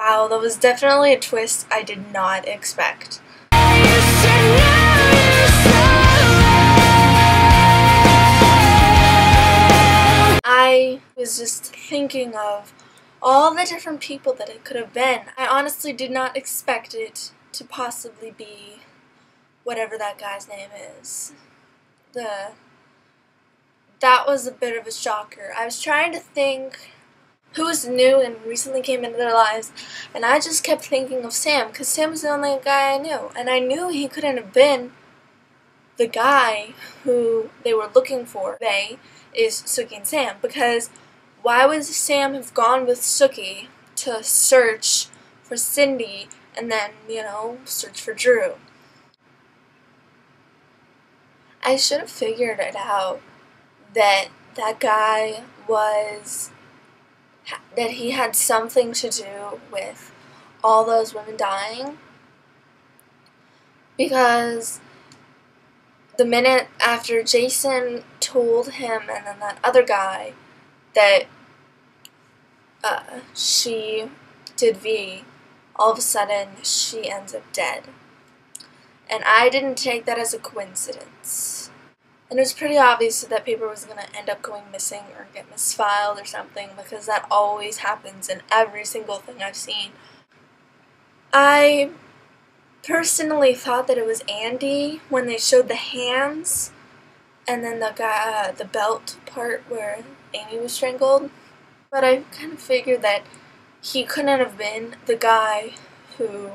Wow, that was definitely a twist I did not expect. I was just thinking of all the different people that it could have been. I honestly did not expect it to possibly be whatever that guy's name is. That was a bit of a shocker. I was trying to think who was new and recently came into their lives, and I just kept thinking of Sam, because Sam was the only guy I knew, and I knew he couldn't have been the guy who they were looking for. They is Sookie and Sam, because why would Sam have gone with Sookie to search for Cindy and then, search for Drew? I should have figured it out that guy that he had something to do with all those women dying, because the minute after Jason told him and then that other guy that she did V, all of a sudden she ends up dead. And I didn't take that as a coincidence. And it was pretty obvious that paper was going to end up going missing or get misfiled or something, because that always happens in every single thing I've seen. I personally thought that it was Andy when they showed the hands and then the belt part where Amy was strangled. But I kind of figured that he couldn't have been the guy who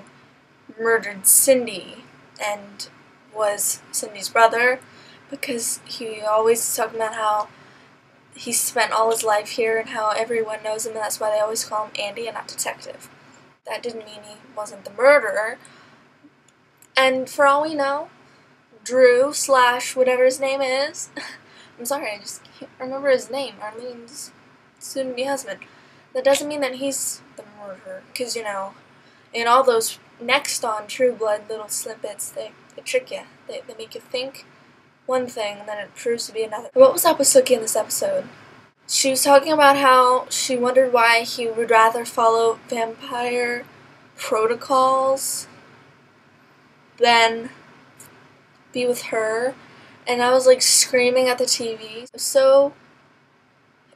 murdered Cindy and was Cindy's brother, because he always talked about how he spent all his life here and how everyone knows him, and that's why they always call him Andy and not Detective. That didn't mean he wasn't the murderer. And for all we know, Drew / whatever his name is, I'm sorry, I just can't remember his name, Arlene's soon-to-be husband. That doesn't mean that he's the murderer, because, in all those next on True Blood little snippets, they trick you. They make you think one thing, and then it proves to be another. What was up with Sookie in this episode? She was talking about how she wondered why he would rather follow vampire protocols than be with her, and I was like screaming at the TV. I was so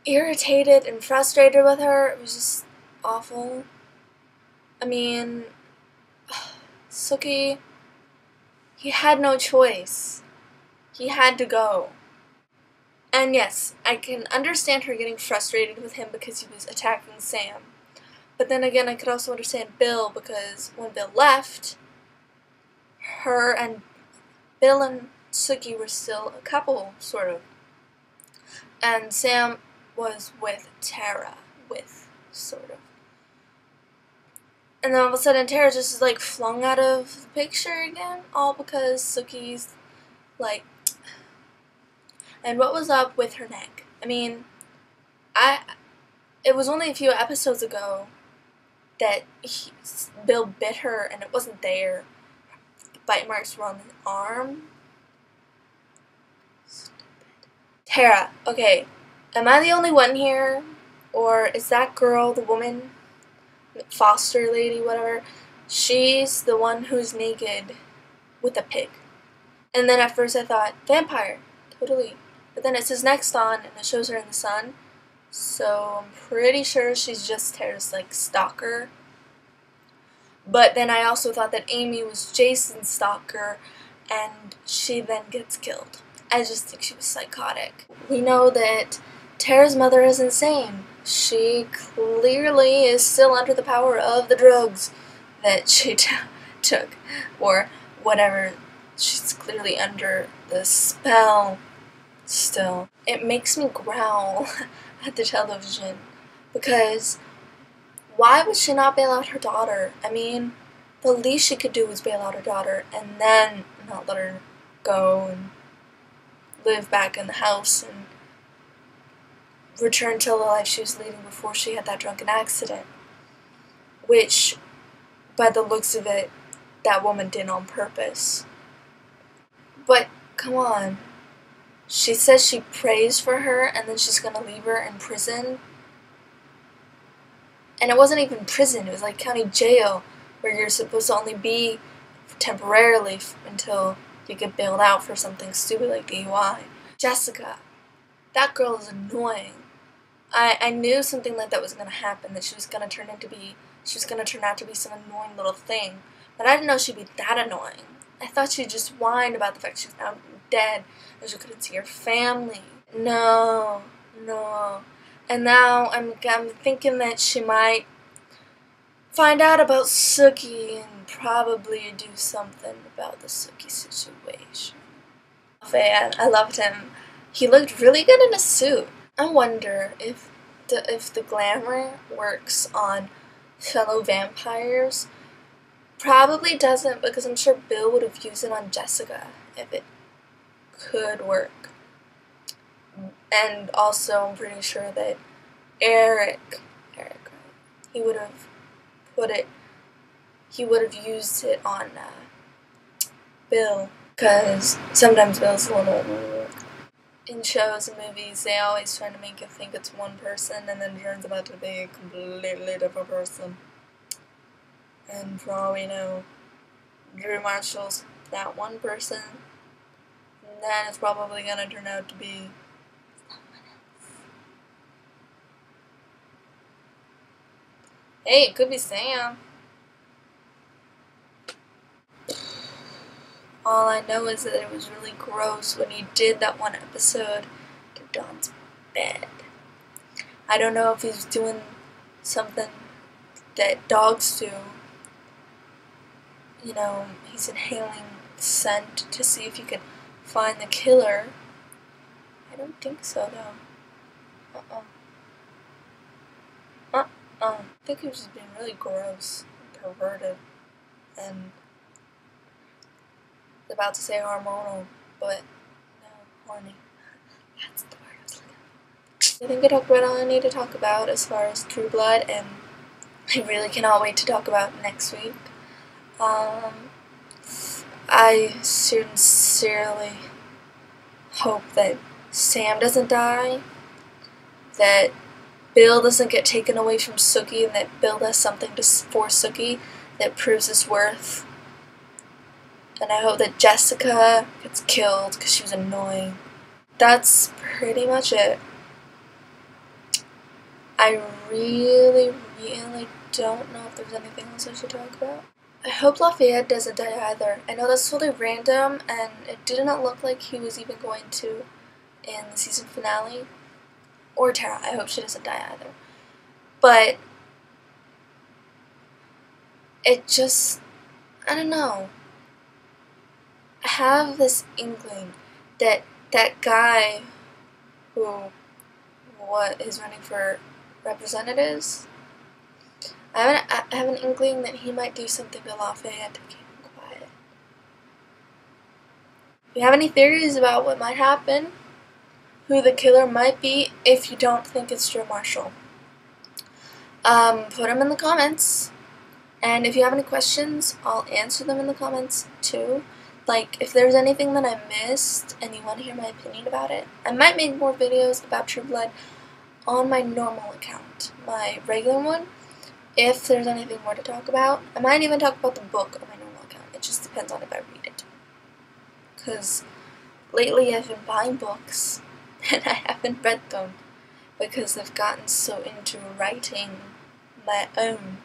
irritated and frustrated with her. It was just awful. I mean, Sookie, he had no choice. He had to go. And yes, I can understand her getting frustrated with him because he was attacking Sam. But then again, I could also understand Bill, because when Bill left, Bill and Sookie were still a couple, sort of. And Sam was with Tara, sort of. And then all of a sudden Tara just is like flung out of the picture again, all because Sookie's like... And what was up with her neck? I mean, it was only a few episodes ago that Bill bit her and it wasn't there. The bite marks were on the arm. Stupid. Tara, okay, am I the only one here? Or is that girl, the woman, foster lady, whatever, she's the one who's naked with a pig? And then at first I thought, vampire, totally. But then it says next on, and it shows her in the sun. So I'm pretty sure she's just Tara's, like, stalker. But then I also thought that Amy was Jason's stalker, and she then gets killed. I just think she was psychotic. We know that Tara's mother is insane. She clearly is still under the power of the drugs that she took, or whatever. She's clearly under the spell still. It makes me growl at the television, because why would she not bail out her daughter? I mean, the least she could do was bail out her daughter and then not let her go and live back in the house and return to the life she was leading before she had that drunken accident. Which, by the looks of it, that woman did on purpose. But, come on. She says she prays for her and then she's gonna leave her in prison. And it wasn't even prison, it was like county jail, where you're supposed to only be temporarily until you get bailed out for something stupid like DUI. Jessica, that girl is annoying. I knew something like that was gonna happen, that she was gonna turn out to be some annoying little thing, but I didn't know she'd be that annoying. I thought she'd just whine about the fact she's now dead and she couldn't see her family. No. And now I'm thinking that she might find out about Sookie and probably do something about the Sookie situation. I loved him. He looked really good in a suit. I wonder if the glamour works on fellow vampires. Probably doesn't, because I'm sure Bill would have used it on Jessica if it could work. And also, I'm pretty sure that Eric, he would have used it on Bill, because sometimes Bill's a little. In shows and movies, they always try to make you think it's one person, and then it turns out to be a completely different person. And for all we know, Drew Marshall's that one person, and then it's probably gonna turn out to be someone else. Hey, it could be Sam. All I know is that it was really gross when he did that one episode to Dawn's bed. I don't know if he's doing something that dogs do. You know, he's inhaling scent to see if you can find the killer. I don't think so, though. I think he was just being really gross and perverted and about to say hormonal, but no, horny. That's the word I was looking for. I think I talked about all I need to talk about as far as True Blood, and I really cannot wait to talk about next week. I sincerely hope that Sam doesn't die, that Bill doesn't get taken away from Sookie, and that Bill does something for Sookie that proves his worth. And I hope that Jessica gets killed because she was annoying. That's pretty much it. I really don't know if there's anything else I should talk about. I hope Lafayette doesn't die either. I know that's totally random, and it did not look like he was even going to in the season finale. Or Tara. I hope she doesn't die either. But it just, I don't know. I have this inkling that that guy who is running for representatives, I have an inkling that he might do something to Lafayette to keep him quiet. If you have any theories about what might happen, who the killer might be, if you don't think it's Joe Marshall, put them in the comments. And if you have any questions, I'll answer them in the comments too. Like, if there's anything that I missed and you want to hear my opinion about it, I might make more videos about True Blood on my normal account, my regular one. If there's anything more to talk about, I might even talk about the book on my normal account. It just depends on if I read it. Because lately I've been buying books and I haven't read them because I've gotten so into writing my own